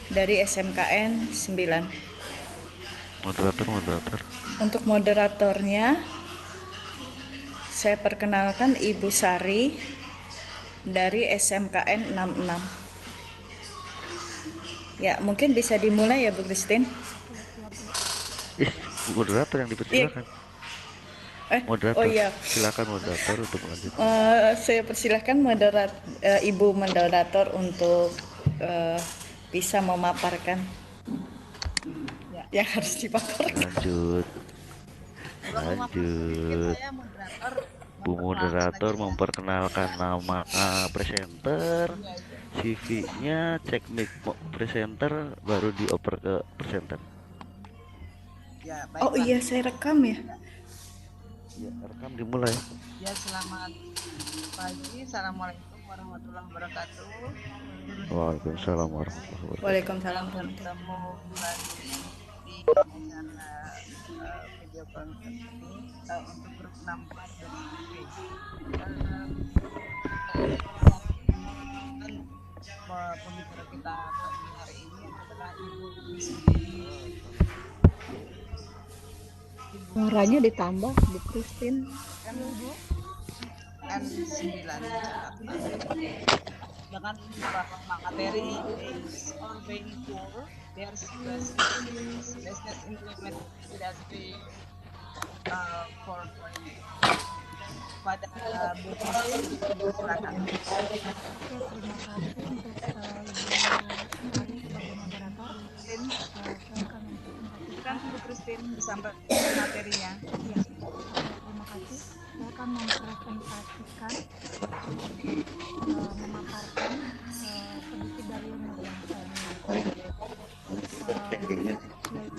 dari SMKN 9. Moderator. Untuk moderatornya saya perkenalkan Ibu Sari dari SMKN 66. Ya, mungkin bisa dimulai ya Bu Christine. Moderator yang Iya. dipersilakan. Oh Moderator, iya. silakan moderator untuk melanjutkan. Saya persilahkan Ibu moderator untuk eh, bisa memaparkan Ya, yang harus dipaparkan. Lanjut. kalau memaparkan mungkin Lanjut. saya moderator Bu memperkenalkan moderator aja ya. memperkenalkan nama presenter, Iya, iya. CV-nya, cek mic presenter, baru dioper ke presenter. Ya, Oh baiklah. iya, saya rekam ya. Ya, rekam dimulai. Ya, selamat pagi. Assalamualaikum warahmatullahi wabarakatuh. Waalaikumsalam warahmatullahi wabarakatuh. Waalaikumsalam. Bertemu kembali di acara video conference ini untuk grup 64 dari pembicara kita pagi hari ini adalah Ibu Suaranya ditambah Bu Christine. N9 Jakarta. Dengan bahwa materi is or being poor, there's business implement industry for pada Bu Christine silakan. Terima kasih untuk Silakan Bu Christine disampaikan materinya. Ya, terima kasih. Saya akan mempresentasikan, memaparkan sedikit dari ilmu yang saya miliki.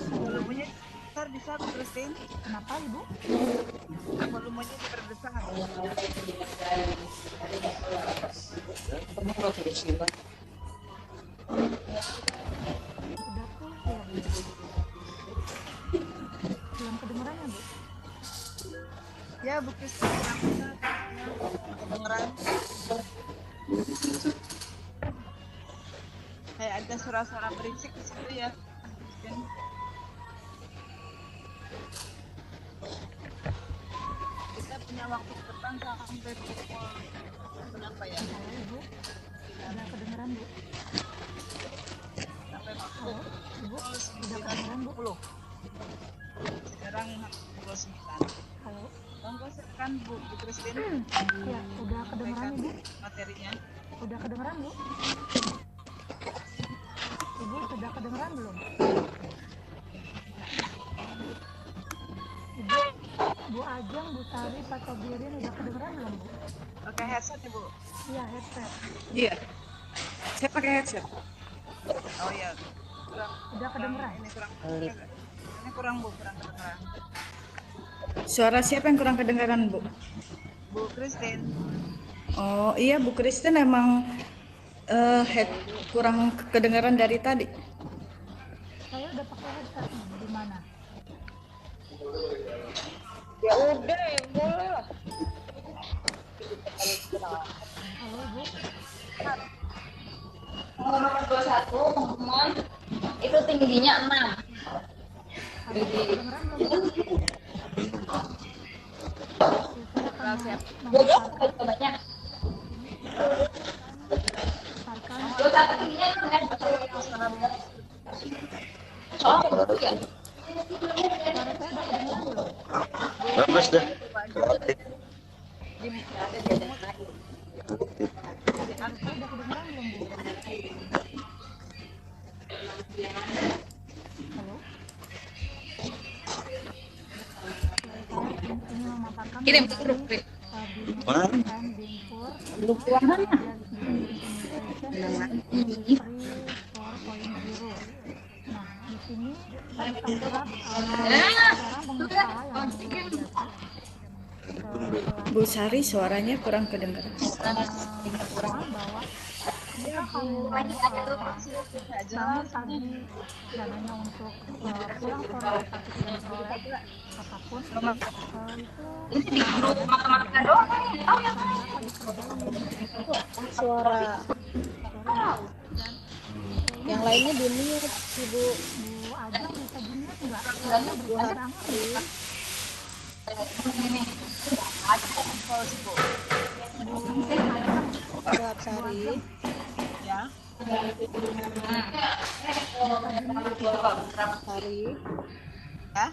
Volumenya besar bisa Bu Christine? Kenapa Ibu? Volumenya diperbesar. Sudah full ya Bu? Belum kedengeran ya Bu? Ya Bu Christine, kedengeran. Kayak ada suara-suara berisik di situ ya. Christine. Kita punya waktu ke depan sampai pukul berapa ya? Halo Ibu? Sudah kedengeran Bu? Sampai Halo Ibu? pukul Sudah kedengeran Bu? 9.10. Sekarang pukul 9. Halo? Monggo silakan Bu Christine. Ya, udah kedengeran Ibu? Materinya. Udah kedengeran Bu? Ibu sudah kedengeran belum? Ibu, Bu Ajeng, Bu Sari, Pak Sobirin udah kedengeran belum Bu? Pakai headset ya Bu? Iya, headset. Iya. Saya pakai headset. Oh iya. Udah kedengeran? Ini kurang Bu, kurang kedengeran. Suara siapa yang kurang kedengaran, Bu? Bu Christine. Oh iya, Bu Kristen emang kurang kedengaran dari tadi. Saya udah pakai headset nih, di mana? Ya udah, ya boleh lah. Halo Ibu? Nomor 21 teman itu tingginya 6. Halo, kedengeran belum Bu? Ya, saya akan Banyak. memaparkan 21 tingginya 6. Soalnya baru ya. suara saya udah kedengeran belum? Bagus dah. Suara saya udah kedengeran belum Bu? Halo? Saya ingin memaparkan Kirim ke mengenai grup. Binus and Binpur Grup ruangan Business Innovation Industry 4.0. Nah, di sini saya terserap seorang pengusaha yang luar biasa. Bu Sari suaranya kurang kedengaran. Bahwa kita kalau bangun pagi dan hanya untuk pulang sore tapi tidak memperoleh apapun itu Ini di grup matematika doang. dikerjain Suara Yang lainnya di mute, Ibu. Bu Ajeng bisa di mute nggak? Soalnya berkurang sih. Bu Hapsari. Ya. Hari. Ya.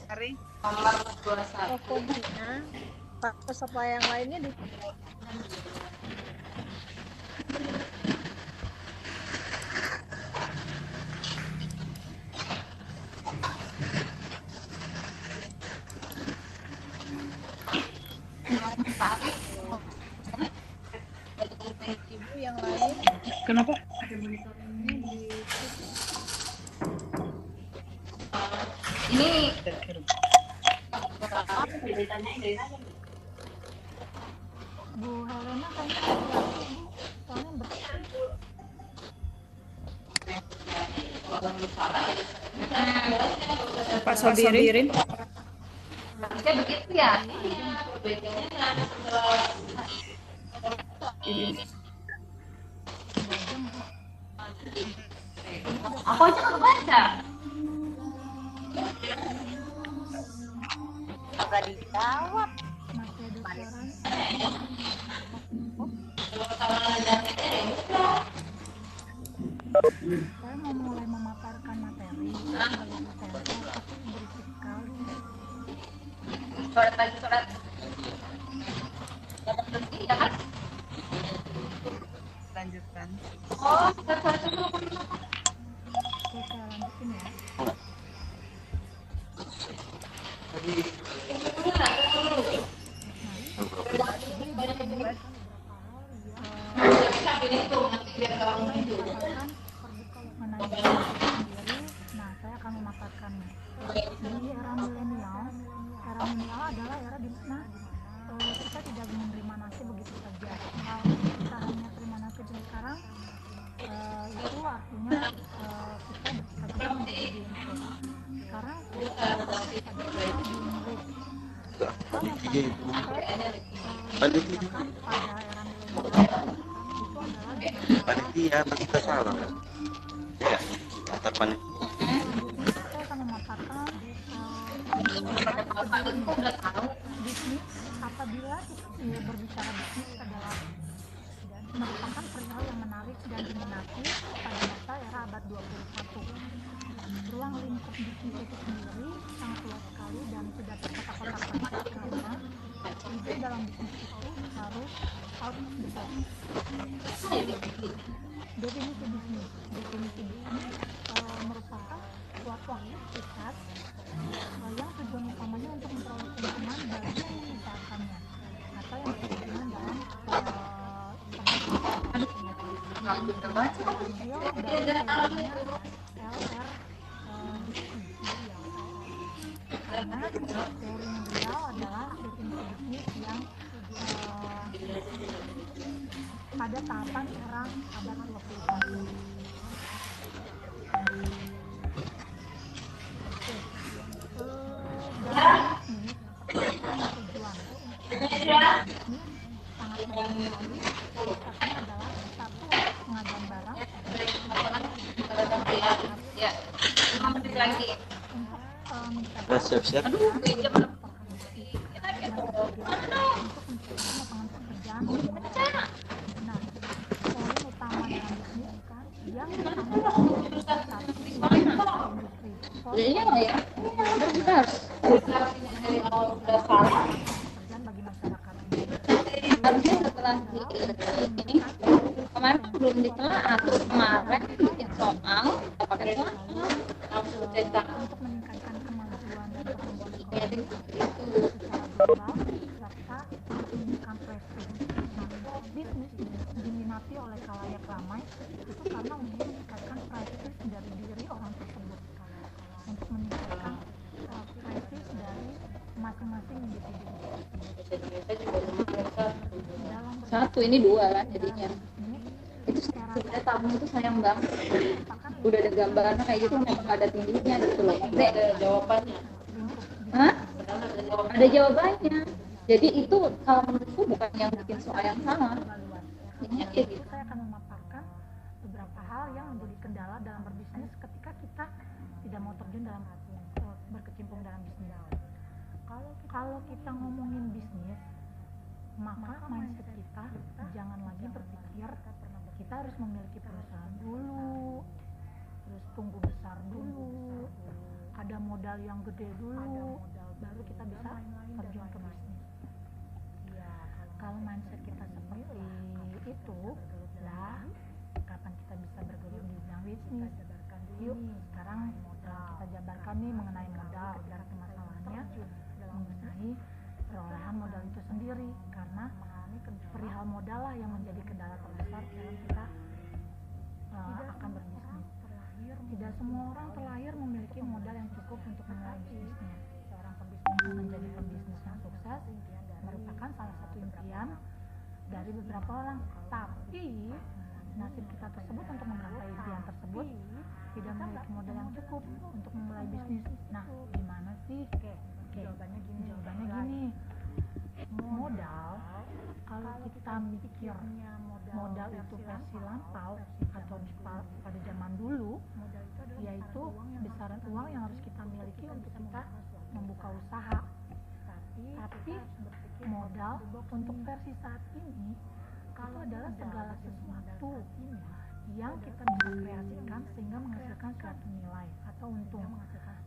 Hari. Pokoknya peserta yang lainnya di Ibu yang lain. Kenapa? Ini Bu Helena kayaknya lagi Bu. Soalnya Pak Sobirin. bisa begitu ya. Aku aja nggak baca. Nggak dijawab. masih ada suaranya. Saya mau mulai memaparkan materi sebagai presenter, tapi berisik sekali. Surat lagi surat. Ya kan? Lanjutkan. Oh, surat dulu. Oke, saya lanjutin ya. Nah, saya akan memaparkannya. Di era milenial adalah era di mana kita tidak menerima nasi begitu saja. Kalau kita hanya terima nasi dari sekarang, itu artinya kita berkata menjadi input. Sekarang kita diinput. Hal yang paling pada era milenial itu adalah Panitia kita salah. Ya, antar panitia. saya akan memaparkan bisnis. Apabila kita berbicara bisnis adalah merupakan perihal yang menarik dan diminati pada masa era abad 21. Ruang lingkup bisnis itu sendiri sangat luas sekali dan tidak terkotak-kotak karena ide dalam bisnis itu harus out of the box. Definisi bisnis merupakan suatu aktivitas yang tujuan utamanya untuk memperoleh keuntungan bagi yang mengusahakannya atau yang berhubungan dalam karena teori beliau adalah definisi bisnis yang pada tahapan era abad 21. Ya, 5 menit lagi. Siap-siap. Aduh, jam berapa? Iya ya, udah kita harus dari awal udah salah. Harusnya setelah ini kemarin belum ditelaah, terus kemarin bikin soal pakai soal langsung cerita. Untuk meningkatkan kemajuan dan pertumbuhan Jadi ekonomi secara global serta meningkatkan prestasi. Nah, bisnis diminati oleh khalayak ramai itu karena untuk meningkatkan prestasi dari diri orang tersebut, untuk meningkatkan prestasi dari masing-masing individu. Satu ini dua kan jadinya. Itu sebenarnya tamu itu sayang banget. Udah ada gambarannya kayak gitu, memang nggak ada tingginya gitu loh. Ada jawabannya. Hah? Ada jawabannya. Jadi itu kalau menurutku bukan yang bikin soal yang salah. Ini kayak gitu. Saya akan memaparkan beberapa hal yang menjadi kendala dalam berbisnis ketika kita tidak mau terjun dalam berkecimpung dalam bisnis. Kalau kita ngomongin bisnis, maka mindset kita jangan lagi berpikir kita harus memiliki perusahaan dulu, terus tumbuh besar dulu, ada modal yang gede dulu, baru kita bisa terjun ke bisnis. Kalau mindset kita seperti itu, lah kapan kita bisa bergelut di bidang bisnis? Yuk, sekarang kita jabarkan nih mengenai modal dan permasalahannya mengenai perolehan modal itu sendiri, karena perihal modal lah yang menjadi kendala terbesar dalam kita akan berbisnis. Tidak semua orang terlahir memiliki modal yang cukup untuk memulai bisnisnya. Seorang pebisnis menjadi pebisnis yang sukses merupakan salah satu impian dari beberapa orang, tapi nasib kita tersebut untuk menggapai impian tersebut tidak memiliki modal yang cukup untuk memulai bisnis. Nah, gimana sih? Jawabannya gini. Modal, kalau kita mikir modal itu versi lampau atau pada zaman dulu, yaitu besaran uang yang harus kita miliki untuk kita membuka usaha. Tapi modal untuk versi saat ini itu adalah segala sesuatu yang kita bisa kreasikan sehingga menghasilkan suatu nilai atau untung.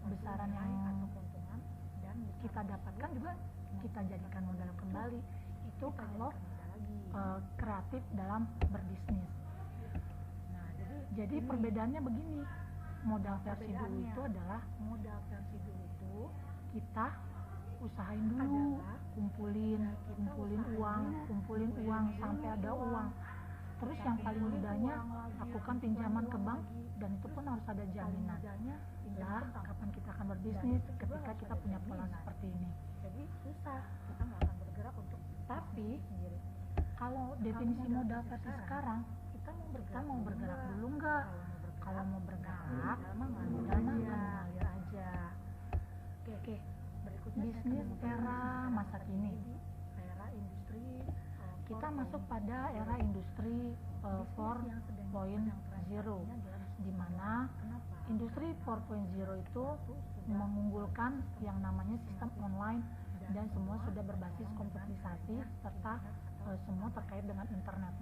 Besaran yang kita dapatkan juga kita jadikan modal kembali. Itu kalau kreatif dalam berbisnis. Jadi perbedaannya begini, modal versi dulu itu adalah kita usahain dulu, kumpulin uang sampai ada uang. Terus yang paling mudahnya lakukan pinjaman ke bank, dan itu pun harus ada jaminan. Lah, kapan kita akan berbisnis ketika kita punya pola seperti ini? Jadi susah, kita nggak akan bergerak untuk. Tapi kalau definisi modal versi sekarang, kita mau bergerak dulu nggak? Kalau mau bergerak, modalnya mengalir aja. Oke. Bisnis era masa kini, era industri, kita masuk pada era industri 4.0, di mana industri 4.0 itu mengunggulkan yang namanya sistem online dan semua sudah berbasis komputerisasi serta semua terkait dengan internet.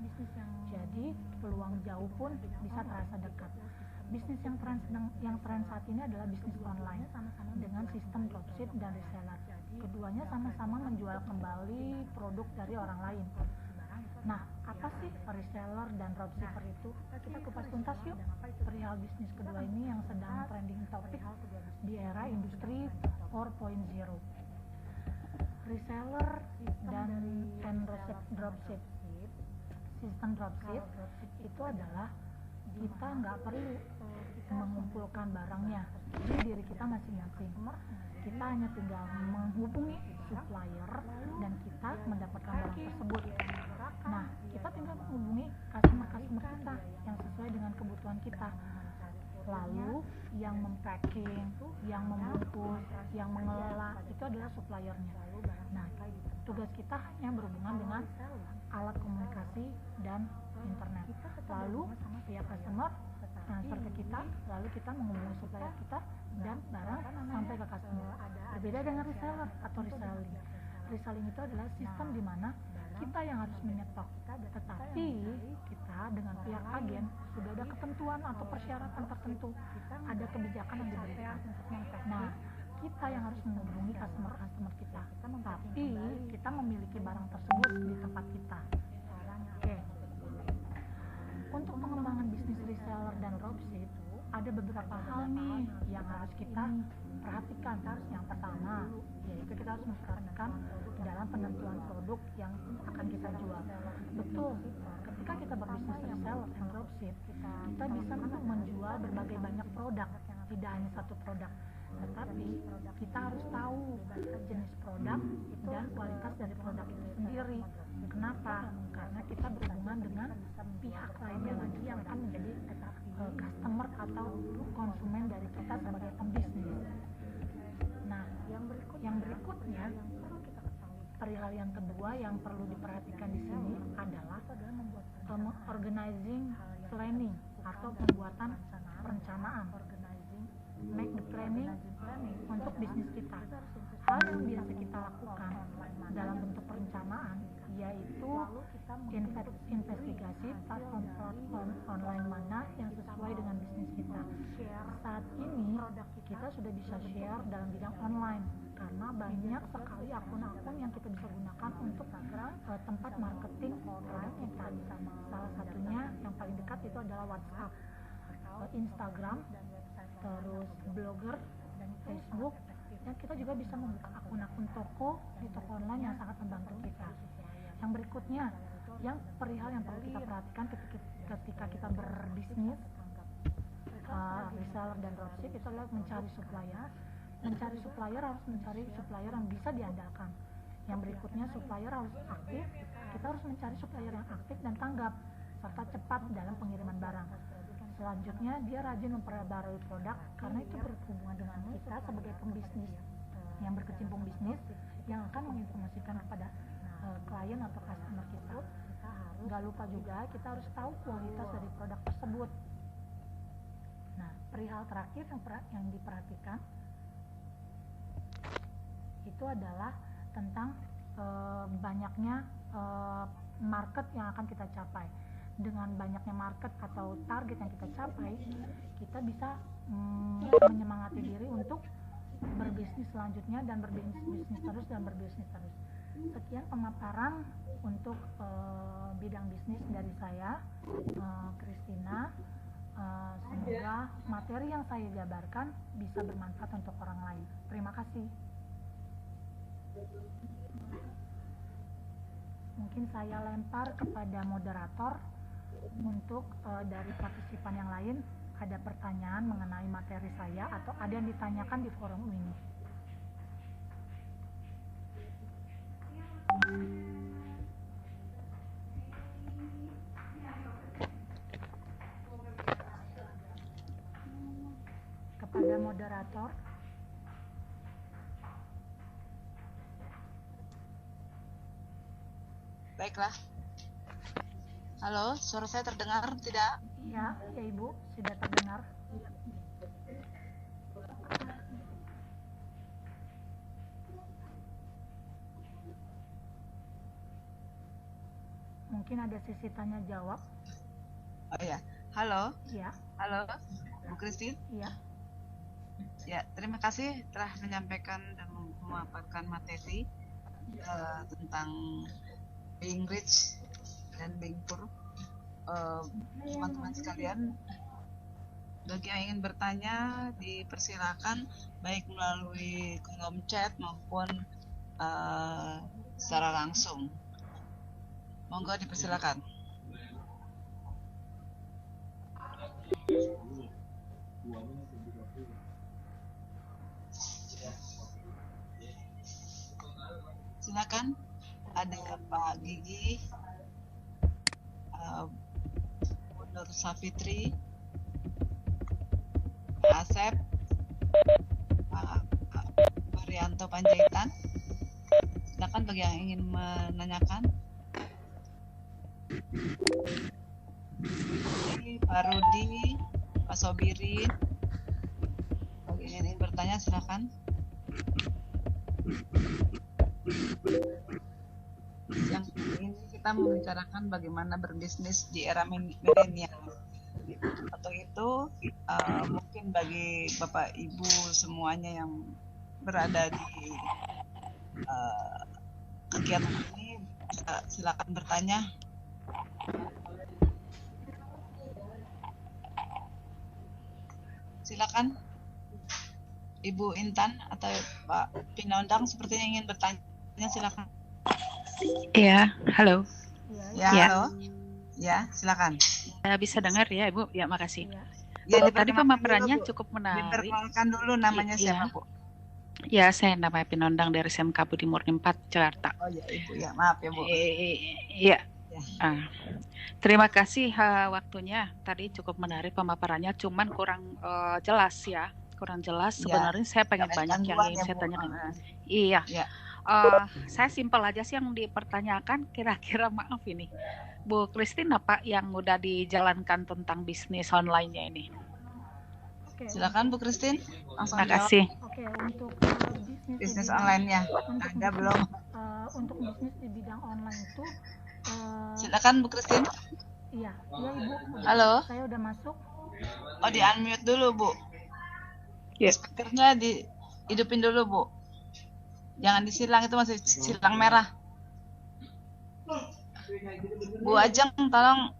Jadi peluang jauh pun bisa terasa dekat. Bisnis yang tren saat ini adalah bisnis online dengan sistem dropship dan reseller. Keduanya sama-sama menjual kembali produk dari orang lain. Nah, apa sih reseller dan dropshipper itu? Kita kupas tuntas yuk perihal bisnis kedua ini yang sedang trending topik di era industri 4.0. Reseller dan dropship. Sistem dropship itu adalah kita nggak perlu mengumpulkan barangnya di diri kita masing-masing. Kita hanya tinggal menghubungi supplier dan kita mendapatkan barang tersebut. Nah, kita tinggal menghubungi customer kita yang sesuai dengan kebutuhan kita. Lalu yang mempacking, yang membungkus, yang mengelola itu adalah suppliernya. Nah, tugas kita hanya berhubungan dengan alat komunikasi dan internet. Lalu pihak customer transfer ke kita, lalu kita menghubungi supplier kita dan barang sampai ke customer. Berbeda dengan reseller atau reselling. Reselling itu adalah sistem di mana kita yang harus menyetok, tetapi kita dengan pihak agen sudah ada ketentuan atau persyaratan tertentu, ada kebijakan yang diberikan. Nah, kita yang harus menghubungi customer kita, tapi kita memiliki barang tersebut di tempat kita. Oke. Untuk pengembangan bisnis reseller dan dropship ada beberapa hal nih yang harus kita perhatikan. Yang pertama, yaitu kita harus memperhatikan dalam penentuan produk yang akan kita jual. Betul, ketika kita berbisnis reseller dan dropship, kita bisa menjual berbagai banyak produk, tidak hanya satu produk. Tetapi kita harus tahu jenis produk dan kualitas dari produk itu sendiri. Kenapa? Karena kita berhubungan dengan pihak lainnya lagi yang akan menjadi customer atau konsumen dari kita sebagai pembisnis. Nah, yang berikutnya, perihal yang kedua yang perlu diperhatikan di sini adalah organizing planning atau pembuatan perencanaan. Make the planning untuk bisnis kita. Hal yang biasa kita lakukan dalam bentuk perencanaan yaitu investigasi platform online mana yang sesuai dengan bisnis kita. Saat ini kita sudah bisa share dalam bidang online karena banyak sekali akun-akun yang kita bisa gunakan untuk tempat marketing produk kita. Salah satunya yang paling dekat itu adalah WhatsApp, Instagram, terus Blogger, dan Facebook. Dan kita juga bisa membuka akun-akun toko di toko online yang sangat membantu kita. Yang berikutnya, yang perihal yang perlu kita perhatikan ketika kita berbisnis, reseller dan dropship, itu adalah mencari supplier. Mencari supplier harus mencari supplier yang bisa diandalkan. Yang berikutnya, supplier harus aktif. Kita harus mencari supplier yang aktif dan tanggap serta cepat dalam pengiriman barang. Selanjutnya, dia rajin memperbarui produk karena itu berhubungan dengan kita sebagai pembisnis yang berkecimpung bisnis yang akan menginformasikan kepada klien atau customer kita. Nggak lupa juga kita harus tahu kualitas dari produk tersebut. Nah, perihal terakhir yang diperhatikan itu adalah tentang banyaknya market yang akan kita capai. Dengan banyaknya market atau target yang kita capai, kita bisa menyemangati diri untuk berbisnis selanjutnya dan berbisnis terus. Sekian pemaparan untuk bidang bisnis dari saya, Christina. Semoga materi yang saya jabarkan bisa bermanfaat untuk orang lain. Terima kasih. Mungkin saya lempar kepada moderator untuk dari partisipan yang lain ada pertanyaan mengenai materi saya atau ada yang ditanyakan di forum ini. Kepada moderator. Baiklah. Halo, suara saya terdengar tidak? Ya, Ibu, sudah terdengar. Mungkin ada sesi tanya jawab. Oh ya, halo. Ya. Halo, Bu Christine. Ya. Ya, terima kasih telah menyampaikan dan memaparkan materi tentang being rich dan being poor. Teman-teman sekalian, bagi yang ingin bertanya dipersilakan baik melalui kolom chat maupun secara langsung. Monggo dipersilakan. Silakan, ada Pak Gigi, Nur Safitri, Pak Asep, Pak Marianto Panjaitan. Silakan bagi yang ingin menanyakan. Pak Rudi, Pak Sobirin, bagi yang ingin bertanya silakan. Yang ini kita membicarakan bagaimana berbisnis di era milenial. Atau itu mungkin bagi Bapak Ibu semuanya yang berada di kegiatan ini silakan bertanya. Silakan Ibu Intan atau Pak Pinondang sepertinya ingin bertanya, silakan. Ya, halo. Ya, Ya. halo. Ya, silakan. Bisa dengar ya, Ibu? Ya, makasih. Ya, Tadi pemaparannya dulu, Bu. cukup menarik. Diperkenalkan dulu namanya siapa, Bu? Ya, saya namanya Pinondang dari SMK Budi Murni 4, Jakarta. Oh ya, Ibu ya. Maaf ya, Bu. Iya. Terima kasih waktunya. Tadi cukup menarik pemaparannya, cuman kurang jelas ya. Kurang jelas. Sebenarnya saya pengen banyak yang ingin saya tanyakan. Iya. Ya. Saya simpel aja sih yang dipertanyakan. Kira-kira maaf ini, Bu Christine apa yang udah dijalankan tentang bisnis online-nya ini? Oke, Silakan Bu Christine, langsung Terima jawab. kasih. oke untuk Bisnis di bidang- online-nya untuk ada belum? untuk bisnis di bidang online itu Silakan Bu Christine. iya Ibu. Halo. Saya udah masuk. Oh, di unmute dulu Bu. Ya. Speakernya dihidupin dulu Bu. Jangan disilang, itu masih silang merah. Bu Ajeng, tolong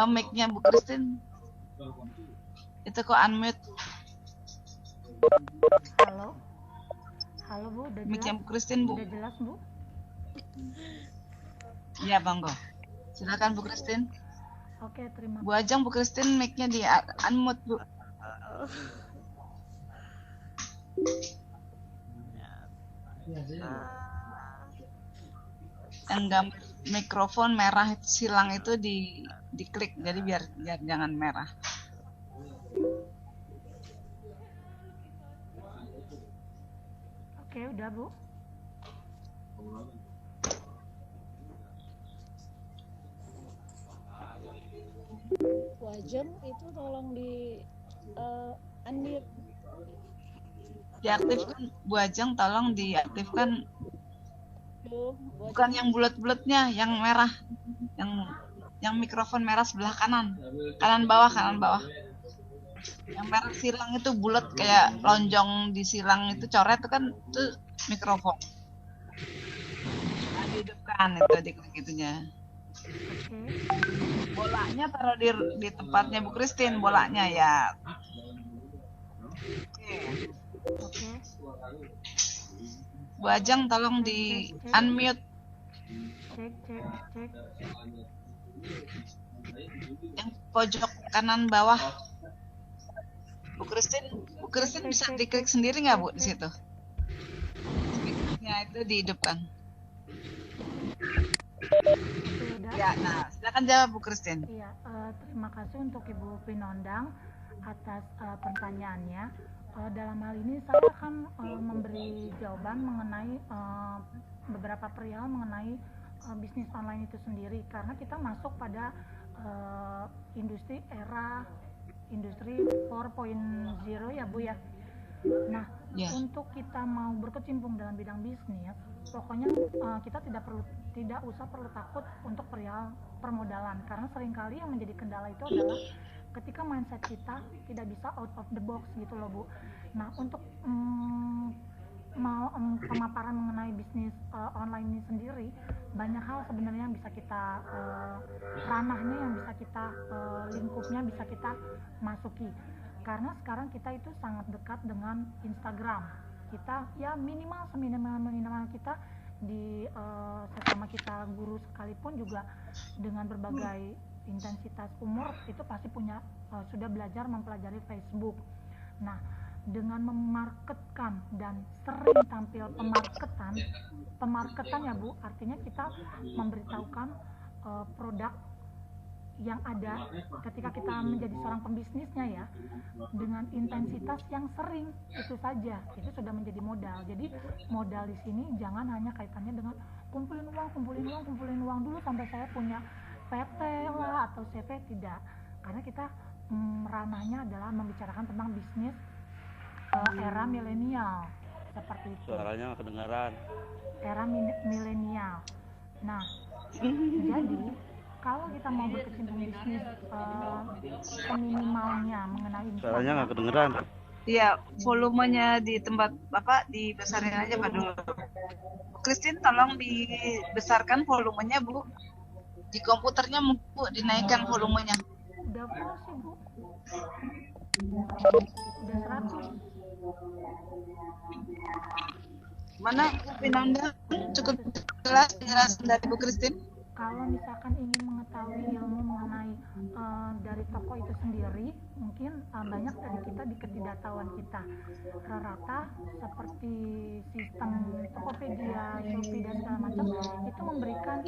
mic-nya Bu Christine. Itu kok unmute. Halo Bu, udah Mic-nya jelas? Bu Christine Bu. Udah jelas Bu? Iya Banggo. Silakan Bu Christine. Oke, terima Bu Ajeng, Bu Christine mic-nya di unmute Bu. Yang gambar mikrofon merah silang itu diklik, jadi biar jangan merah. Oke, udah Bu. Wajem itu tolong di unmute. Diaktifkan Bu Ajeng, tolong diaktifkan. Tuh, Bukan yang bulat-bulatnya, yang merah, yang mikrofon merah sebelah kanan, kanan bawah. Yang merah silang itu bulat kayak lonjong di silang itu coret itu kan itu mikrofon. Nah, dihidupkan itu diklik itunya. Oke. Bolanya taruh di tempatnya Bu Christine, bolanya ya. Oke. Bu Ajeng tolong di unmute Cek. yang pojok kanan bawah. Bu Christine bisa diklik sendiri nggak Bu di situ? Ya itu dihidupkan. Sudah. Ya, nah silakan jawab Bu Christine. Iya, terima kasih untuk Ibu Pinondang atas pertanyaannya. Dalam hal ini saya akan memberi jawaban mengenai beberapa perihal mengenai bisnis online itu sendiri, karena kita masuk pada industri 4.0 ya Bu ya. Nah, Ya. untuk kita mau berkecimpung dalam bidang bisnis, pokoknya kita tidak usah perlu takut untuk perihal permodalan, karena seringkali yang menjadi kendala itu adalah ketika mindset kita tidak bisa out of the box gitu loh Bu. Nah, untuk pemaparan mengenai bisnis online ini sendiri, banyak hal sebenarnya yang bisa kita ranahnya yang bisa kita lingkupnya bisa kita masuki, karena sekarang kita itu sangat dekat dengan Instagram. Kita ya minimal kita di sesama kita guru sekalipun juga dengan berbagai intensitas umur itu pasti punya sudah belajar mempelajari Facebook. Nah, dengan memarketkan dan sering tampil pemarketan ya Bu, artinya kita memberitahukan produk yang ada ketika kita menjadi seorang pembisnisnya ya, dengan intensitas yang sering, itu saja itu sudah menjadi modal. Jadi modal di sini jangan hanya kaitannya dengan kumpulin uang dulu sampai saya punya PT lah atau CV, tidak, karena kita ranahnya adalah membicarakan tentang bisnis era milenial seperti itu. Suaranya nggak kedengaran. Era milenial. Nah, jadi kalau kita mau berkecimpung bisnis minimalnya mengenai Suaranya nggak kedengeran. Iya, volumenya di tempat Bapak dibesarin aja Pak dulu. Bu Christine tolong dibesarkan volumenya Bu. Di komputernya Bu dinaikkan volumenya. udah full sih Bu, udah 100. Mana Bu Pinanda cukup jelas penjelasan dari Bu Christine? Kalau misalkan ingin mengetahui ilmu mengenai dari toko itu sendiri, mungkin banyak dari kita di ketidaktahuan kita. Rata-rata seperti sistem Tokopedia, Shopee dan segala macam itu memberikan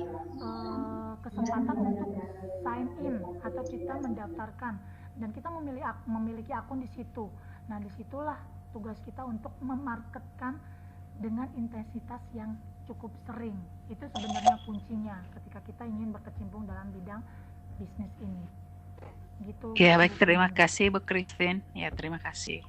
kesempatan untuk sign in atau kita mendaftarkan dan kita memiliki akun di situ. Nah, disitulah tugas kita untuk memarketkan dengan intensitas yang cukup sering. Itu sebenarnya kuncinya ketika kita ingin berkecimpung dalam bidang bisnis ini. Gitu. Ya, baik, terima kasih Bu Christine. Ya, terima kasih.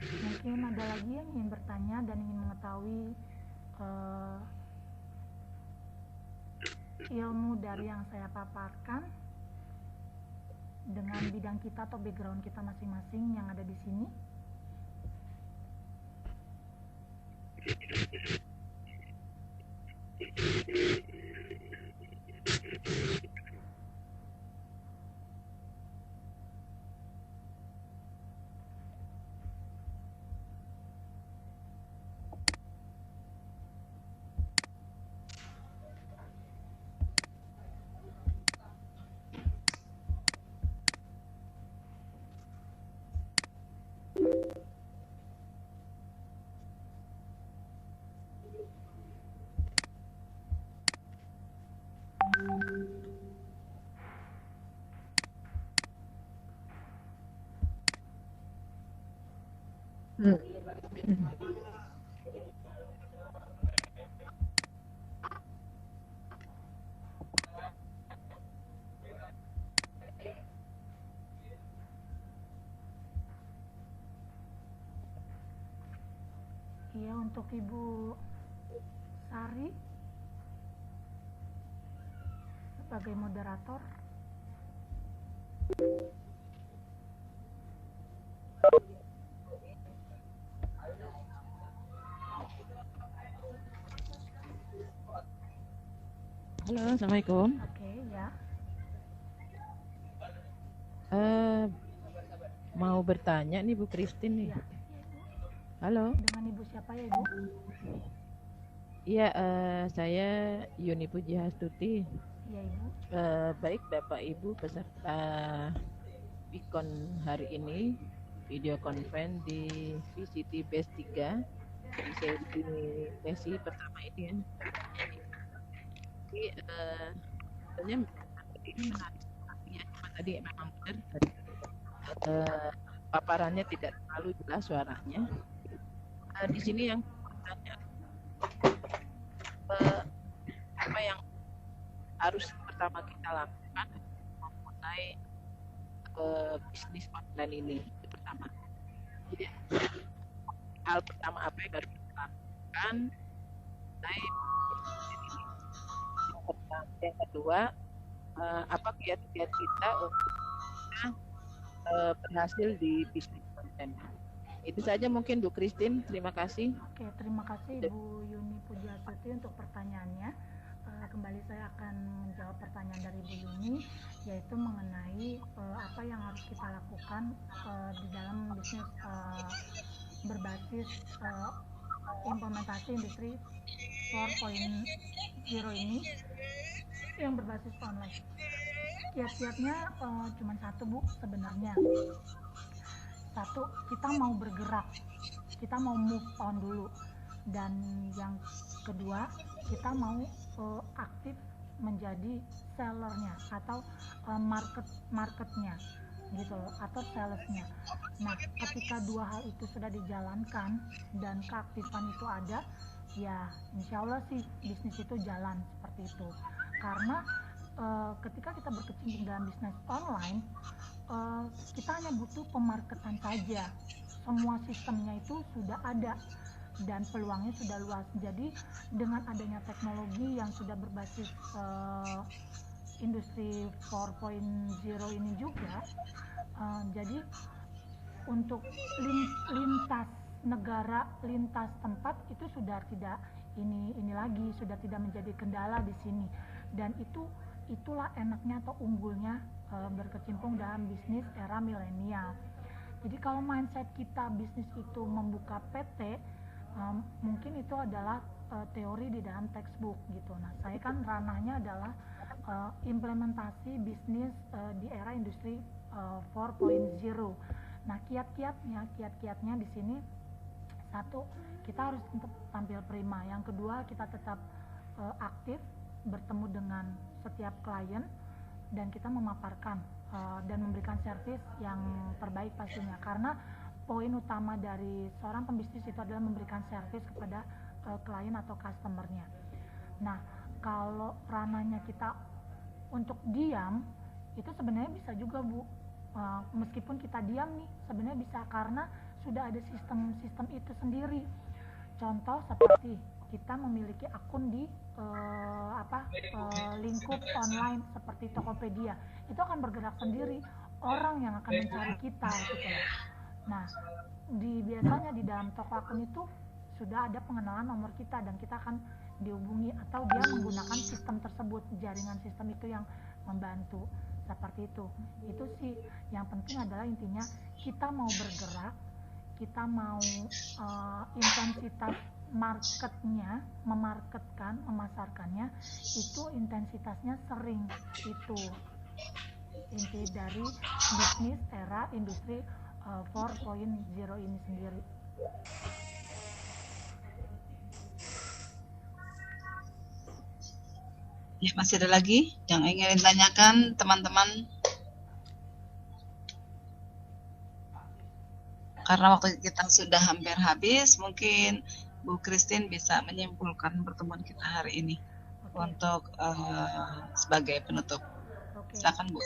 Mungkin ada lagi yang ingin bertanya dan ingin mengetahui ilmu dari yang saya paparkan dengan bidang kita atau background kita masing-masing yang ada di sini. Iya, untuk Ibu Sari sebagai moderator. Halo, Assalamualaikum. Oke, ya. Mau bertanya nih Bu Christine nih. Iya. Halo. Dengan Ibu siapa ya, Ibu? Iya, saya Yuni Pujiastuti. Iya, Ibu. Baik Bapak Ibu peserta Pikon hari ini, video conference di VCT Base 3 di sesi pertama ini ya. Jadi sebenarnya ini menarik sekali ya, cuma tadi memang benar paparannya tidak terlalu jelas suaranya. Di sini yang bertanya apa yang harus pertama kita lakukan memulai bisnis online ini. Itu pertama. Jadi, hal pertama apa yang harus kita lakukan? Yang kedua, apa kiat-kiat kita untuk bisa berhasil di bisnis konten. Itu saja mungkin Bu Christine, terima kasih. Oke, terima kasih Ibu Yuni Pujiastuti untuk pertanyaannya. Kembali saya akan menjawab pertanyaan dari Bu Yuni, yaitu mengenai apa yang harus kita lakukan di dalam bisnis berbasis implementasi industri 4.0 ini yang berbasis online. Kiat-kiatnya cuma satu Bu sebenarnya. Satu, kita mau bergerak, kita mau move on dulu, dan yang kedua kita mau aktif menjadi sellernya atau marketnya gitu loh, atau salesnya. Nah, ketika dua hal itu sudah dijalankan dan keaktifan itu ada, ya insya Allah sih bisnis itu jalan seperti itu. Karena ketika kita berkecimpung dalam bisnis online, kita hanya butuh pemarketan saja. Semua sistemnya itu sudah ada dan peluangnya sudah luas. Jadi dengan adanya teknologi yang sudah berbasis industri 4.0 ini juga, jadi untuk lintas negara, lintas tempat itu sudah tidak ini lagi, sudah tidak menjadi kendala di sini. Dan itulah enaknya atau unggulnya berkecimpung dalam bisnis era milenial. Jadi kalau mindset kita bisnis itu membuka PT, mungkin itu adalah teori di dalam textbook gitu. Nah, saya kan ranahnya adalah implementasi bisnis di era industri 4.0. Nah, kiat-kiatnya di sini, satu, kita harus tetap tampil prima. Yang kedua, kita tetap aktif bertemu dengan setiap klien dan kita memaparkan dan memberikan servis yang terbaik pastinya, karena poin utama dari seorang pembisnis itu adalah memberikan servis kepada klien atau customernya. Nah, kalau ranahnya kita untuk diam, itu sebenarnya bisa juga Bu. Meskipun kita diam nih, sebenarnya bisa karena sudah ada sistem itu sendiri. Contoh seperti kita memiliki akun di lingkup online seperti Tokopedia, itu akan bergerak sendiri, orang yang akan mencari kita gitu. Nah, biasanya di dalam toko akun itu sudah ada pengenalan nomor kita dan kita akan dihubungi atau dia menggunakan sistem tersebut, jaringan sistem itu yang membantu seperti itu. Itu sih yang penting adalah intinya kita mau bergerak, kita mau intensitas marketnya, memarketkan, memasarkannya itu intensitasnya sering. Itu inti dari bisnis era industri 4.0 ini sendiri. Ya, masih ada lagi yang ingin ditanyakan teman-teman? Karena waktu kita sudah hampir habis, mungkin Bu Christine bisa menyimpulkan pertemuan kita hari ini untuk sebagai penutup. Silakan Bu.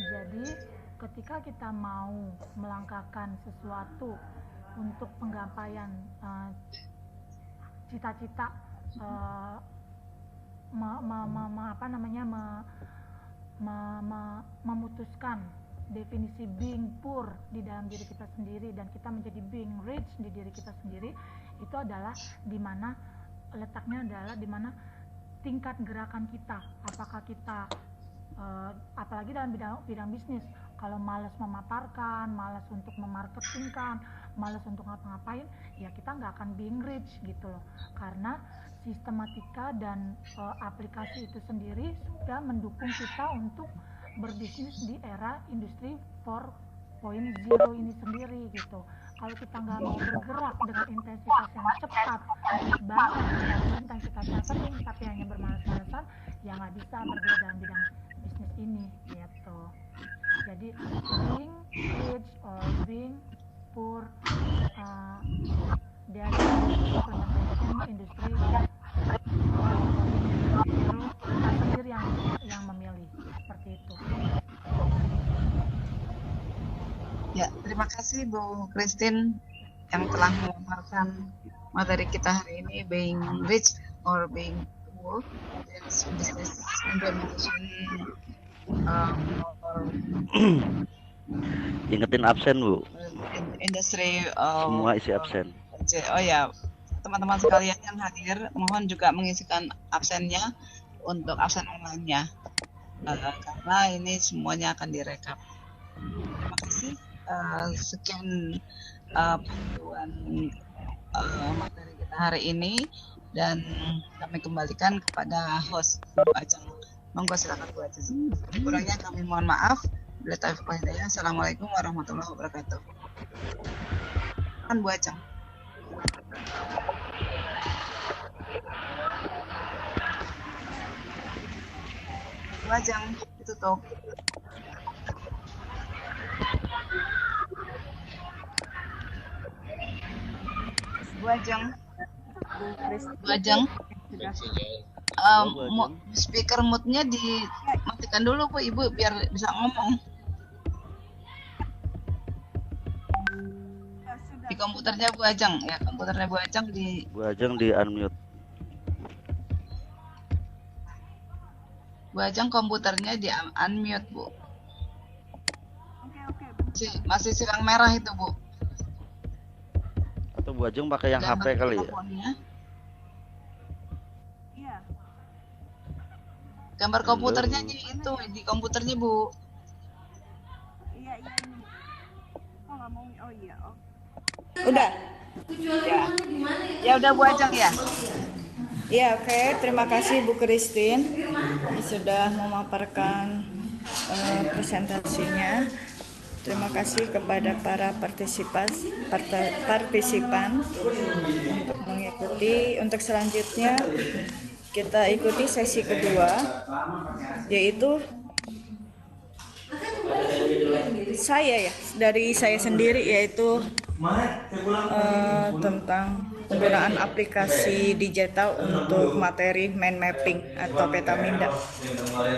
Jadi ketika kita mau melangkahkan sesuatu untuk penggapaian cita-cita, memutuskan definisi being poor di dalam diri kita sendiri dan kita menjadi being rich di diri kita sendiri, itu adalah dimana letaknya adalah dimana tingkat gerakan kita. Apakah kita apalagi dalam bidang bisnis, kalau malas memaparkan, malas untuk memarketingkan, malas untuk ngapa-ngapain, ya kita nggak akan being rich gitu loh, karena sistematika dan aplikasi itu sendiri sudah mendukung kita untuk berbisnis di era industri 4.0 ini sendiri gitu. Kalau kita nggak mau bergerak dengan intensitas yang cepat banget, intensitasnya sering tapi hanya bermalas-malasan, ya nggak bisa bergerak dalam bidang bisnis ini gitu. Jadi being rich or being poor, dari implementation industri kita sendiri yang memilih seperti itu. Ya, terima kasih Bu Christine yang telah memaparkan materi kita hari ini, being rich or being poor, business implementation. Ingetin absen Bu. Industri Semua isi absen. Oh ya, teman-teman sekalian yang hadir, mohon juga mengisikan absennya untuk absen online-nya, karena ini semuanya akan direkap. Terima kasih. Sekian panduan materi kita hari ini, dan kami kembalikan kepada host Bu Ajeng. Monggo silakan Bu Ajeng. Kurangnya kami mohon maaf. Bila taufiq wal hidayah. Assalamualaikum warahmatullahi wabarakatuh. Kan Bu Ajeng. Bu Ajeng ditutup. Bu Ajeng. Bu Ajeng. Speaker mute-nya dimatikan dulu Bu Ibu biar bisa ngomong. Di komputernya Bu Ajeng ya, komputernya Bu Ajeng di unmute. Bu Ajeng komputernya di unmute Bu. Masih silang merah itu Bu. Atau Bu Ajeng pakai yang HP kali ya? Iya. Gambar komputernya itu di komputernya Bu. Iya ini. Oh nggak mau. Oh iya. Oh. Udah. Ya udah Bu Ajeng ya. Iya, oke. Terima kasih Bu Christine sudah memaparkan presentasinya. Terima kasih kepada para partisipan untuk mengikuti. Untuk selanjutnya kita ikuti sesi kedua, yaitu Saya ya, dari saya sendiri yaitu tentang penggunaan aplikasi digital untuk materi mind mapping atau peta minda.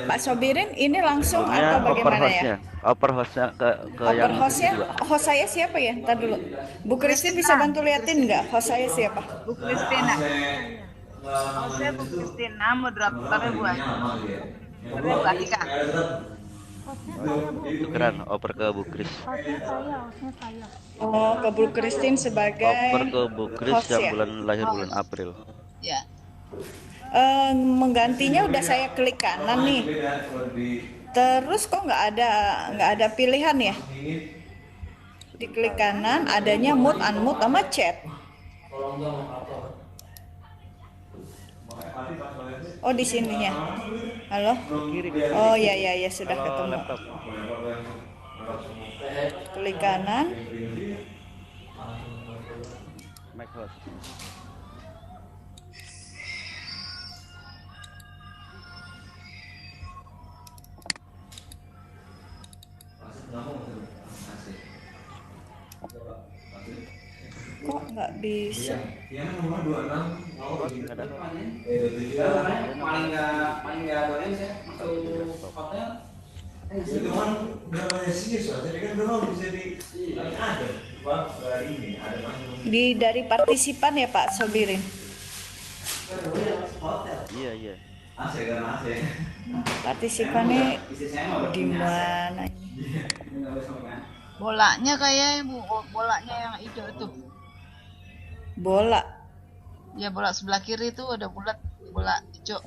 Pak Sobirin ini langsung atau bagaimana ya? Oper hostnya ke yang Hostnya, kedua. host saya siapa ya? Ntar dulu. Bu Christine bisa bantu liatin nggak host saya siapa? Bu Kristina. Oh, saya Bu Kristina, moderatornya Bu Atika. Bu Atika. Hostnya saya Bu. Tukeran oper ke Bu Kris. Hostnya saya. Oh, ke Bu Christine sebagai Oper ke Bu Kris host yang ya? bulan lahir bulan April. Ya. Menggantinya udah saya klik kanan nih. Terus kok nggak ada pilihan ya? Di klik kanan adanya mood, unmute sama chat. Oh di sininya. Halo? Oh ya sudah ketemu. Klik kanan. Make host. Kok nggak bisa? Dari partisipan ya Pak Sobirin. Iya. Partisipannya di mana ini? Bolanya kayak Bu, bolanya yang hijau itu. Bola. Ya bola sebelah kiri itu ada bola hijau.